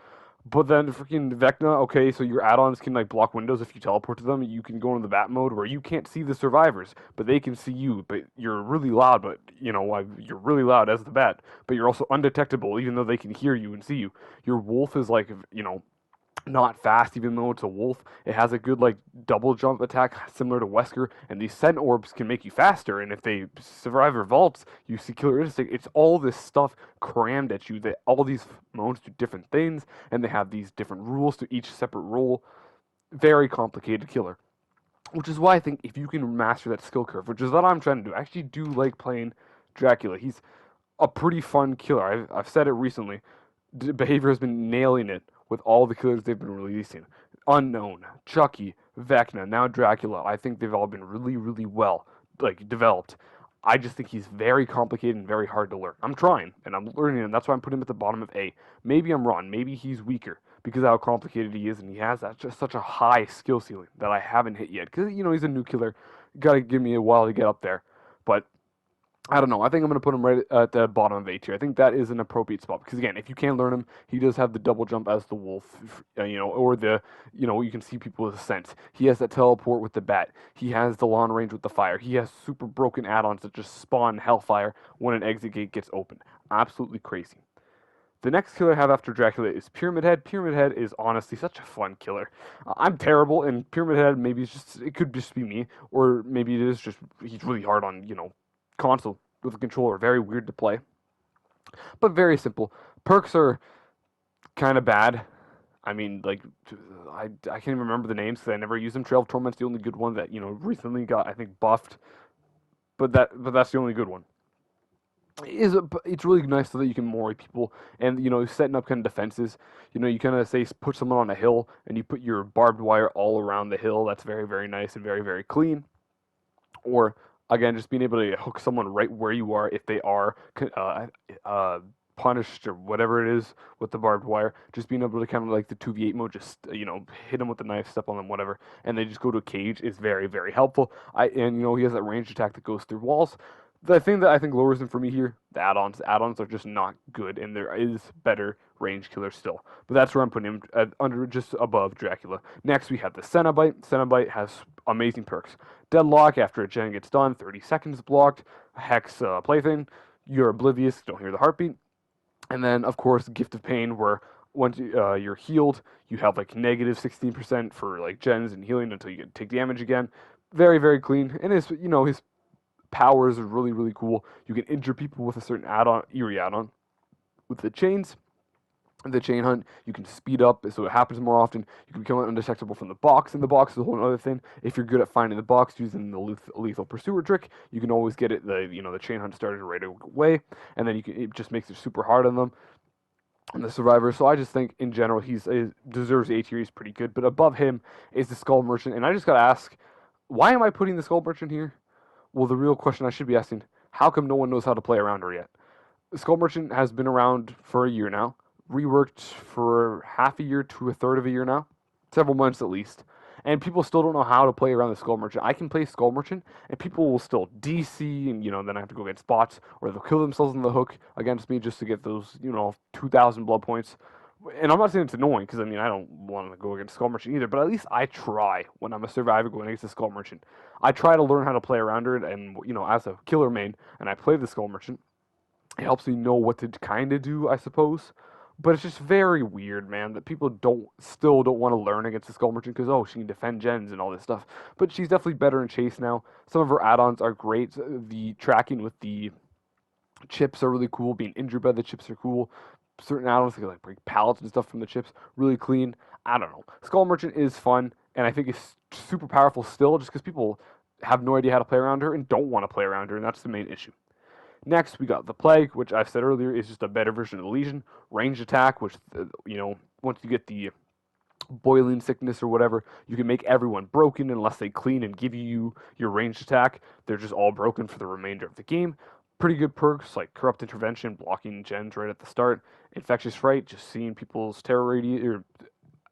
Speaker 1: But then freaking VECNA, okay, so your add-ons can like block windows if you teleport to them. You can go into the bat mode where you can't see the survivors, but they can see you. But you're really loud, but you're really loud as the bat, but you're also undetectable even though they can hear you and see you. Your wolf is like, not fast, even though it's a wolf. It has a good like double jump attack similar to Wesker, and these scent orbs can make you faster. And if they survivor vaults, you see killer instinct. It's all this stuff crammed at you. That all these modes do different things, and they have these different rules to each separate role. Very complicated killer. Which is why I think if you can master that skill curve, which is what I'm trying to do, I actually do like playing Dracula. He's a pretty fun killer. I've said it recently. Behavior has been nailing it with all the killers they've been releasing. Unknown, Chucky, VECNA, now Dracula. I think they've all been really, really well developed. I just think he's very complicated and very hard to learn. I'm trying, and I'm learning, and that's why I'm putting him at the bottom of A. Maybe I'm wrong. Maybe he's weaker because of how complicated he is, and he has just such a high skill ceiling that I haven't hit yet. Because, he's a new killer. Got to give me a while to get up there. But I don't know. I think I'm going to put him right at the bottom of A tier. I think that is an appropriate spot because, again, if you can learn him, he does have the double jump as the wolf, or you can see people with a sense. He has that teleport with the bat. He has the long range with the fire. He has super broken add-ons that just spawn hellfire when an exit gate gets opened. Absolutely crazy. The next killer I have after Dracula is Pyramid Head. Pyramid Head is honestly such a fun killer. I'm terrible, and Pyramid Head maybe it could just be me, or maybe it is just he's really hard on console with a controller. Very weird to play, but very simple. Perks are kind of bad. I mean, like, I can't even remember the names because I never used them. Trail of Torment's the only good one that recently got, I think, buffed, but that's the only good one. It's really nice so that you can mori people and setting up kind of defenses. You kind of say put someone on a hill and you put your barbed wire all around the hill. That's very, very nice and very, very clean. Or again, just being able to hook someone right where you are if they are punished or whatever it is with the barbed wire. Just being able to kind of like the 2v8 mode, just hit them with the knife, step on them, whatever, and they just go to a cage is very, very helpful. He has that ranged attack that goes through walls. The thing that I think lowers him for me here, the add-ons. The add-ons are just not good, and there is better range killers still. But that's where I'm putting him under, just above Dracula. Next, we have the Cenobite. Cenobite has amazing perks. Deadlock after a gen gets done, 30 seconds blocked. Hex plaything. You're oblivious, don't hear the heartbeat. And then, of course, Gift of Pain, where once you're healed, you have like negative 16% for like gens and healing until you take damage again. Very, very clean. And his powers are really, really cool. You can injure people with a certain add-on, eerie add-on. With the chains, the chain hunt, you can speed up so it happens more often. You can become undetectable from the box, and the box is a whole other thing. If you're good at finding the box using the lethal pursuer trick, you can always get the chain hunt started right away, and then it just makes it super hard on them. And the survivor. So I just think in general he deserves A tier. He's pretty good, but above him is the Skull Merchant, and I just gotta ask, why am I putting the Skull Merchant here? Well, the real question I should be asking, how come no one knows how to play around her yet? The Skull Merchant has been around for a year now, reworked for half a year to a third of a year now, several months at least, and people still don't know how to play around the Skull Merchant. I can play Skull Merchant, and people will still DC, and then I have to go get spots, or they'll kill themselves on the hook against me just to get those 2,000 blood points. And I'm not saying it's annoying, because I don't want to go against Skull Merchant either, but at least I try when I'm a survivor going against the Skull Merchant. I try to learn how to play around her, and as a killer main, and I play the Skull Merchant, it helps me know what to kind of do, I suppose. But it's just very weird, man, that people still don't want to learn against the Skull Merchant because, she can defend gens and all this stuff. But she's definitely better in Chase now. Some of her add-ons are great. The tracking with the chips are really cool. Being injured by the chips are cool. Certain add-ons, like break pallets and stuff from the chips, really clean. I don't know. Skull Merchant is fun, and I think it's super powerful still just because people have no idea how to play around her and don't want to play around her, and that's the main issue. Next, we got the Plague, which I've said earlier is just a better version of the Legion. Ranged attack, which, once you get the boiling sickness or whatever, you can make everyone broken unless they clean and give you your ranged attack. They're just all broken for the remainder of the game. Pretty good perks like Corrupt Intervention, blocking gens right at the start. Infectious Fright, just seeing people's terror radius,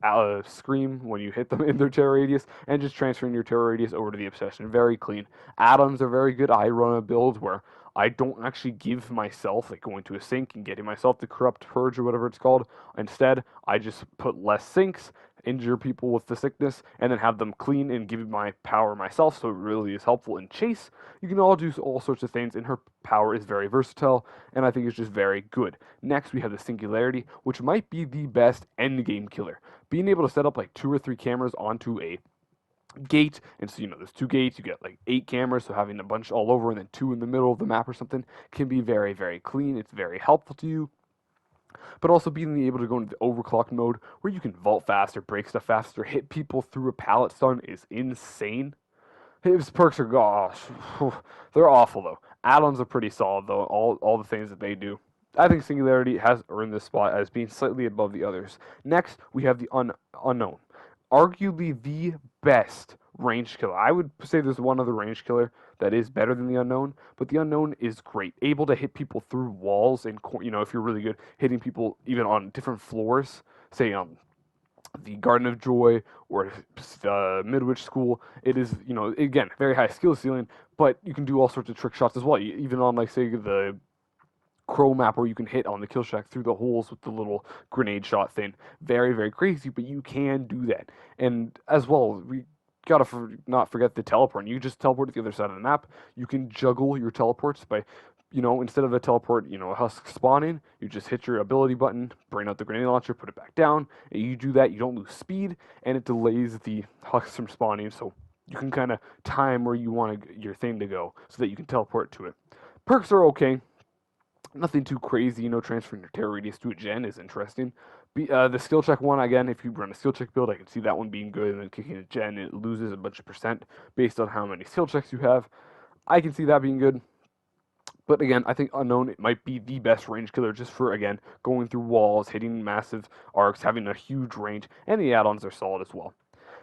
Speaker 1: or scream when you hit them in their terror radius, and just transferring your terror radius over to the Obsession. Very clean. Add-ons are very good. I run a build where I don't actually give myself, like going to a sink and getting myself the Corrupt Purge or whatever it's called. Instead, I just put less sinks, injure people with the sickness, and then have them clean and give my power myself, so it really is helpful in Chase. You can all do all sorts of things, and her power is very versatile, and I think it's just very good. Next, we have the Singularity, which might be the best endgame killer. Being able to set up like 2 or 3 cameras onto a gate, and so there's 2 gates, you get like 8 cameras, so having a bunch all over and then 2 in the middle of the map or something can be very, very clean. It's very helpful to you. But also being able to go into the overclock mode where you can vault faster, break stuff faster, hit people through a pallet stun is insane. His perks are, gosh, they're awful though. Add-ons are pretty solid though, all the things that they do. I think Singularity has earned this spot as being slightly above the others. Next, we have the Unknown. Arguably the best ranged killer. I would say there's one other ranged killer that is better than the Unknown, but the Unknown is great. Able to hit people through walls, and if you're really good, hitting people even on different floors, say the Garden of Joy or Midwich School. It is, again, very high skill ceiling, but you can do all sorts of trick shots as well. Even on, like, say, the Crow map where you can hit on the kill shack through the holes with the little grenade shot thing. Very, very crazy, but you can do that. And as well, we gotta not forget the teleport. You just teleport to the other side of the map. You can juggle your teleports by, instead of a teleport, a husk spawning, you just hit your ability button, bring out the grenade launcher, put it back down, and you do that, you don't lose speed, and it delays the husks from spawning, so you can kind of time where you want your thing to go so that you can teleport to it. Perks are okay. Nothing too crazy, transferring your terror radius to a gen is interesting. The skill check one, again, if you run a skill check build, I can see that one being good, and then kicking a gen, it loses a bunch of percent based on how many skill checks you have. I can see that being good. But again, I think Unknown, it might be the best range killer just for, again, going through walls, hitting massive arcs, having a huge range, and the add-ons are solid as well.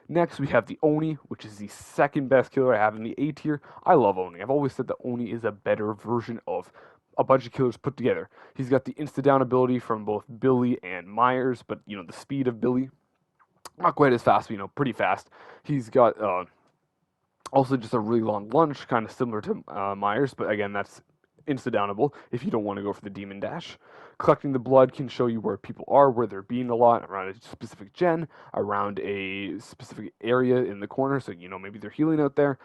Speaker 1: Next, we have the Oni, which is the second best killer I have in the A tier. I love Oni. I've always said that Oni is a better version of a bunch of killers put together. He's got the insta-down ability from both Billy and Myers, but, the speed of Billy, not quite as fast, but, pretty fast. He's got Also, just a really long lunge, kind of similar to Myers, but again, that's insta-downable if you don't want to go for the Demon Dash. Collecting the blood can show you where people are, where they're being a lot, around a specific gen, around a specific area in the corner, so maybe they're healing out there.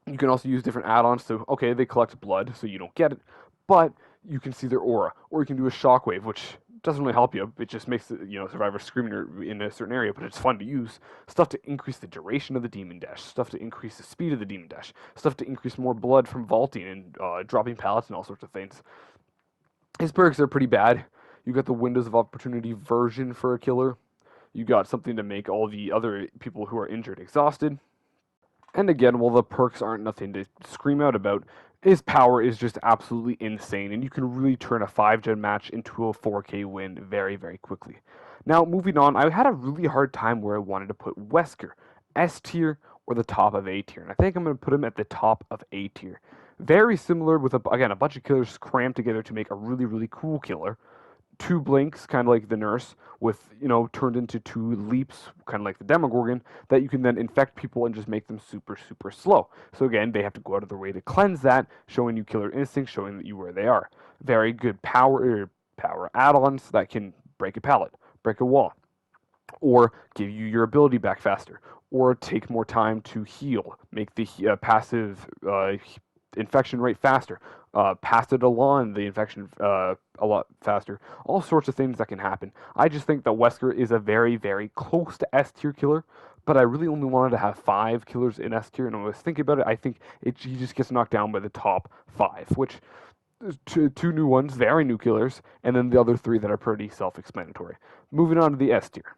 Speaker 1: You can also use different add-ons, so okay, they collect blood, so you don't get it, but you can see their aura, or you can do a shockwave, which doesn't really help you. It just makes survivor screaming in a certain area, but it's fun to use. Stuff to increase the duration of the demon dash, stuff to increase the speed of the demon dash, stuff to increase more blood from vaulting and dropping pallets and all sorts of things. His perks are pretty bad. You got the Windows of Opportunity version for a killer. You got something to make all the other people who are injured exhausted. And again, while the perks aren't nothing to scream out about, his power is just absolutely insane, and you can really turn a 5-gen match into a 4K win very, very quickly. Now, moving on, I had a really hard time where I wanted to put Wesker, S tier or the top of A tier, and I think I'm going to put him at the top of A tier. Very similar with, again, a bunch of killers crammed together to make a really, really cool killer. 2 blinks, kind of like the nurse, with, turned into 2 leaps, kind of like the Demogorgon, that you can then infect people and just make them super, super slow. So again, they have to go out of their way to cleanse that, showing you killer instinct, showing that you where they are. Very good power add-ons that can break a pallet, break a wall, or give you your ability back faster, or take more time to heal, make the passive infection rate faster, pass it along the infection a lot faster. All sorts of things that can happen. I just think that Wesker is a very, very close to S tier killer, but I really only wanted to have 5 killers in S tier, and when I was thinking about it, I think he just gets knocked down by the top 5, which two new ones, very new killers, and then the other 3 that are pretty self-explanatory. Moving on to the S tier.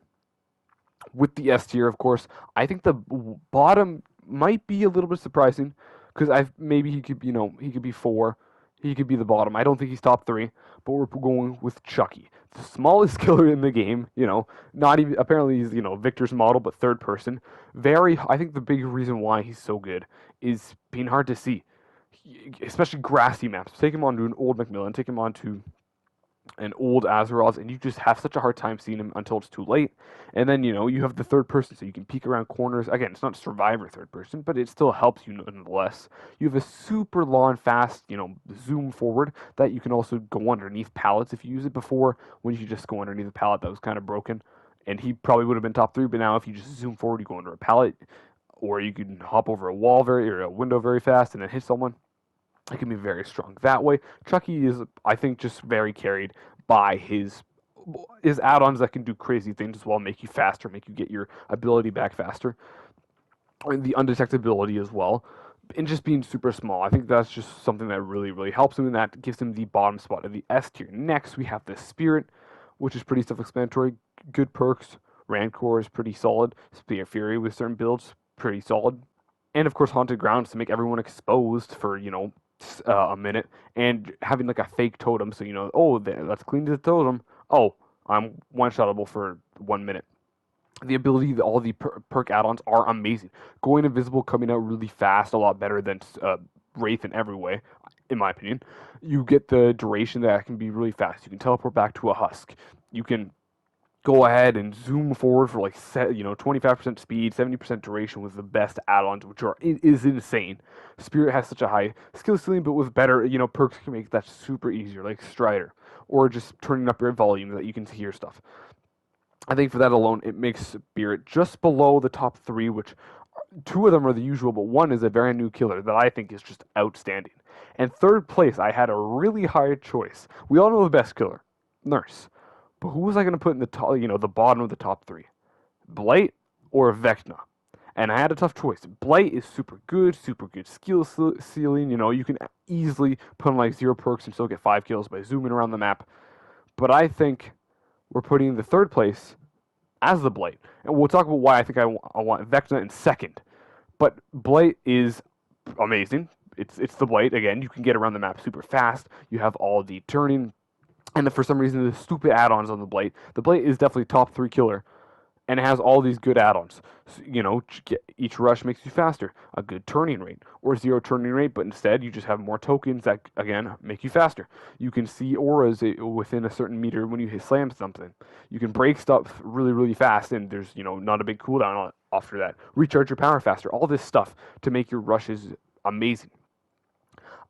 Speaker 1: With the S tier, of course, I think the bottom might be a little bit surprising, because maybe he could, he could be 4, he could be the bottom. I don't think he's top 3, but we're going with Chucky, the smallest killer in the game. Not even apparently he's Victor's model, but third person. I think the big reason why he's so good is being hard to see, especially grassy maps. Take him onto an old Macmillan, take him onto an old Azeroth, and you just have such a hard time seeing him until it's too late. And then, you have the third person, so you can peek around corners. Again, it's not Survivor third person, but it still helps you nonetheless. You have a super long, fast, zoom forward that you can also go underneath pallets if you use it. Before, when you just go underneath a pallet, that was kind of broken. And he probably would have been top 3, but now if you just zoom forward, you go under a pallet, or you can hop over a wall or a window very fast and then hit someone. It can be very strong that way. Chucky is, I think, just very carried by his add-ons that can do crazy things as well, make you faster, make you get your ability back faster, and the undetectability as well, and just being super small. I think that's just something that really, really helps him, and that gives him the bottom spot of the S tier. Next, we have the Spirit, which is pretty self-explanatory. Good perks. Rancor is pretty solid. Spear Fury with certain builds, pretty solid. And, of course, Haunted Grounds to make everyone exposed for, a minute, and having like a fake totem, so let's clean the totem. Oh, I'm one-shottable for 1 minute. The ability, all the perk add-ons are amazing. Going invisible, coming out really fast, a lot better than Wraith in every way, in my opinion. You get the duration that can be really fast. You can teleport back to a husk. You can go ahead and zoom forward for 25% speed, 70% duration with the best add-ons, which is insane. Spirit has such a high skill ceiling, but with better, perks can make that super easier, like Strider, or just turning up your volume that you can hear stuff. I think for that alone, it makes Spirit just below the top 3, which 2 of them are the usual, but 1 is a very new killer that I think is just outstanding. And third place, I had a really hard choice. We all know the best killer, Nurse. But who was I going to put in the top, the bottom of the top 3? Blight or VECNA? And I had a tough choice. Blight is super good skill ceiling. You can easily put on 0 perks and still get 5 kills by zooming around the map. But I think we're putting the third place as the Blight. And we'll talk about why I think I want VECNA in second. But Blight is amazing. It's the Blight. Again, you can get around the map super fast. You have all the turning. And for some reason, the stupid add-ons on the Blight. The Blight is definitely top 3 killer, and it has all these good add-ons. So, each rush makes you faster, a good turning rate, or 0 turning rate, but instead you just have more tokens that, again, make you faster. You can see auras within a certain meter when you slam something. You can break stuff really, really fast, and there's, not a big cooldown after that. Recharge your power faster. All this stuff to make your rushes amazing.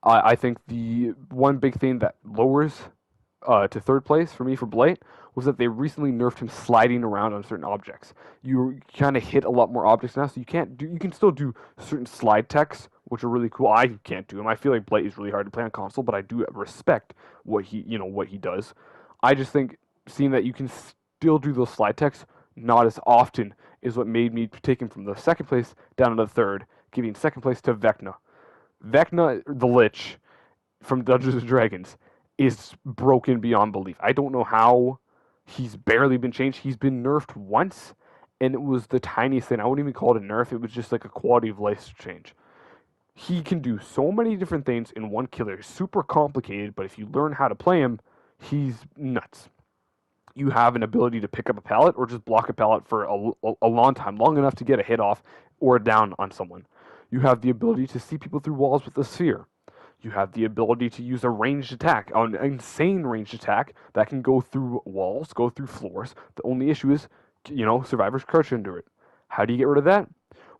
Speaker 1: I think the one big thing that lowers to third place for me for Blight was that they recently nerfed him sliding around on certain objects. You kind of hit a lot more objects now, so you can still do certain slide techs, which are really cool. I can't do them. I feel like Blight is really hard to play on console, but I do respect what he does. I just think seeing that you can still do those slide techs not as often is what made me take him from the second place down to the third, giving second place to VECNA. VECNA, the Lich from Dungeons & Dragons, is broken beyond belief. I don't know how he's barely been changed. He's been nerfed once, and it was the tiniest thing. I wouldn't even call it a nerf. It was just like a quality of life change. He can do so many different things in one killer. Super complicated, but if you learn how to play him, he's nuts. You have an ability to pick up a pallet or just block a pallet for a long time, long enough to get a hit off or a down on someone. You have the ability to see people through walls with a sphere. You have the ability to use a ranged attack, an insane ranged attack that can go through walls, go through floors. The only issue is, survivors crouch into it. How do you get rid of that?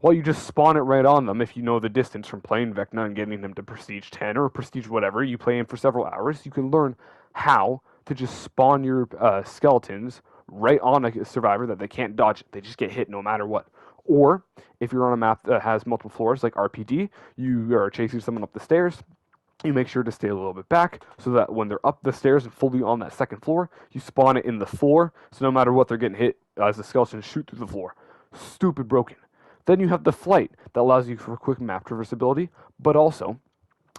Speaker 1: Well, you just spawn it right on them if you know the distance from playing VECNA and getting them to Prestige 10 or Prestige whatever. You play him for several hours. You can learn how to just spawn your skeletons right on a survivor that they can't dodge. They just get hit no matter what. Or, if you're on a map that has multiple floors, like RPD, you are chasing someone up the stairs, you make sure to stay a little bit back so that when they're up the stairs and fully on that second floor, you spawn it in the floor, so no matter what, they're getting hit as the skeletons shoot through the floor. Stupid broken. Then you have the flight that allows you for quick map traversability, but also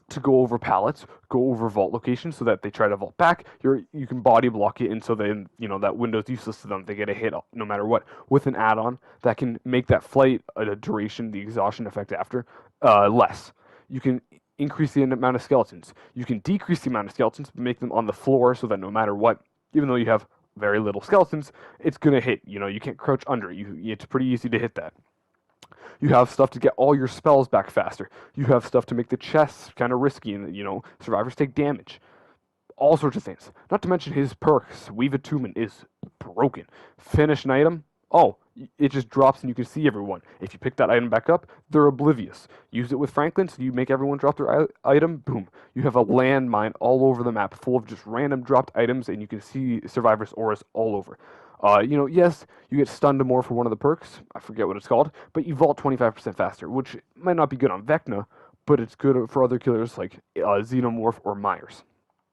Speaker 1: to go over pallets, go over vault locations so that they try to vault back. You can body block it, and so then that window's useless to them. They get a hit no matter what. With an add-on that can make that flight duration, the exhaustion effect after, less. You can increase the amount of skeletons. You can decrease the amount of skeletons, but make them on the floor so that no matter what, even though you have very little skeletons, it's gonna hit. You can't crouch under it. It's pretty easy to hit that. You have stuff to get all your spells back faster. You have stuff to make the chests kind of risky and, survivors take damage. All sorts of things. Not to mention his perks. Weave Attunement is broken. Finish an item. Oh, it just drops and you can see everyone. If you pick that item back up, they're oblivious. Use it with Franklin, so you make everyone drop their item. Boom. You have a landmine all over the map full of just random dropped items, and you can see survivors' auras all over. Yes, you get stunned more for one of the perks. I forget what it's called, but you vault 25% faster, which might not be good on VECNA, but it's good for other killers like Xenomorph or Myers.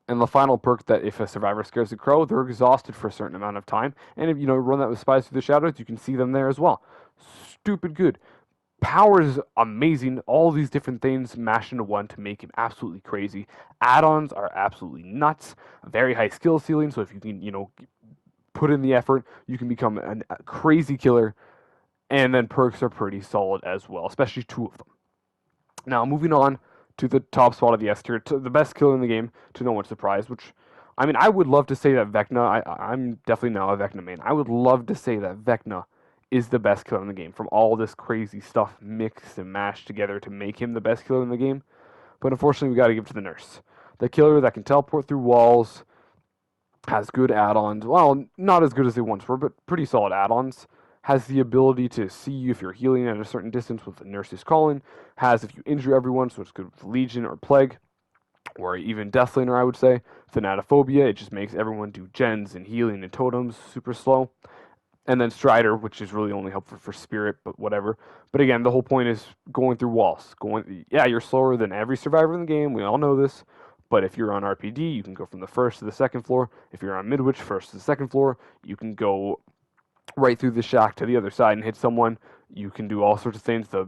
Speaker 1: And the final perk that if a survivor scares a crow, they're exhausted for a certain amount of time. And if run that with spies through the shadows, you can see them there as well. Stupid good. Power is amazing. All these different things mashed into one to make him absolutely crazy. Add-ons are absolutely nuts. Very high skill ceiling, so if you can, put in the effort, you can become a crazy killer. And then perks are pretty solid as well, especially 2 of them. Now, moving on to the top spot of the S tier, to the best killer in the game, to no one's surprise, which, I would love to say that VECNA, I'm definitely now a VECNA main. I would love to say that VECNA is the best killer in the game, from all this crazy stuff mixed and mashed together to make him the best killer in the game. But unfortunately, we got to give it to the nurse. The killer that can teleport through walls, has good add-ons. Well, not as good as they once were, but pretty solid add-ons. Has the ability to see you if you're healing at a certain distance with the nurse's calling. Has if you injure everyone, so it's good with Legion or Plague, or even Deathslinger, I would say. Thanatophobia, it just makes everyone do gens and healing and totems super slow. And then Strider, which is really only helpful for Spirit, but whatever. But again, the whole point is going through walls. You're slower than every survivor in the game, we all know this. But if you're on RPD, you can go from the first to the second floor. If you're on Midwich, first to the second floor, you can go right through the shack to the other side and hit someone. You can do all sorts of things. The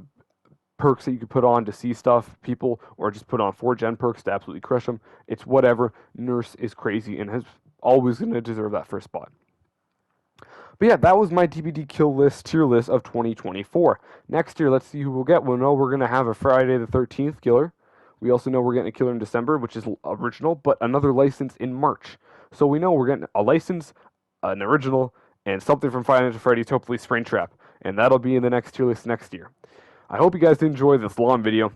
Speaker 1: perks that you could put on to see stuff, people, or just put on 4-gen perks to absolutely crush them. It's whatever. Nurse is crazy and is always going to deserve that first spot. But yeah, that was my TBD kill list, tier list of 2024. Next year, let's see who we'll get. We'll know we're going to have a Friday the 13th killer. We also know we're getting a killer in December, which is original, but another license in March. So we know we're getting a license, an original, and something from Five Nights at Freddy's, hopefully Springtrap. And that'll be in the next tier list next year. I hope you guys enjoyed this long video.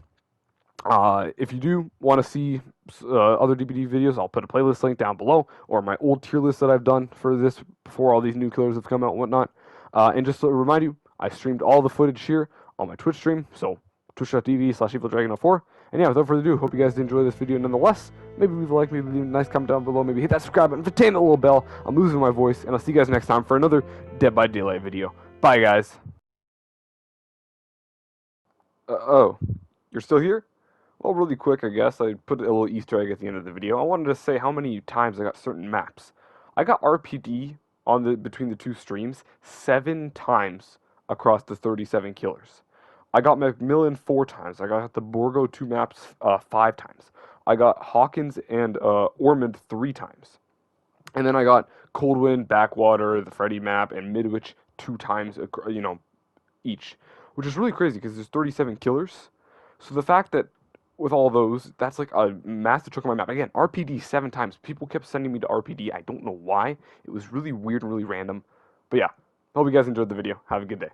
Speaker 1: If you do want to see other DBD videos, I'll put a playlist link down below, or my old tier list that I've done for this before all these new killers have come out and whatnot. And just to remind you, I streamed all the footage here on my Twitch stream, so twitch.tv/evildragon04. And yeah, without further ado, hope you guys did enjoy this video nonetheless. Maybe leave a like, maybe leave a nice comment down below, maybe hit that subscribe button, retain that little bell. I'm losing my voice, and I'll see you guys next time for another Dead by Daylight video. Bye, guys. Oh, you're still here? Well, really quick, I guess, I put a little Easter egg at the end of the video. I wanted to say how many times I got certain maps. I got RPD between the two streams 7 times across the 37 killers. I got Macmillan 4 times. I got the Borgo 2 maps 5 times. I got Hawkins and Ormond 3 times. And then I got Coldwind, Backwater, the Freddy map, and Midwich 2 times, each. Which is really crazy because there's 37 killers. So the fact that with all those, that's like a massive chunk of my map. Again, RPD 7 times. People kept sending me to RPD. I don't know why. It was really weird and really random. But yeah, hope you guys enjoyed the video. Have a good day.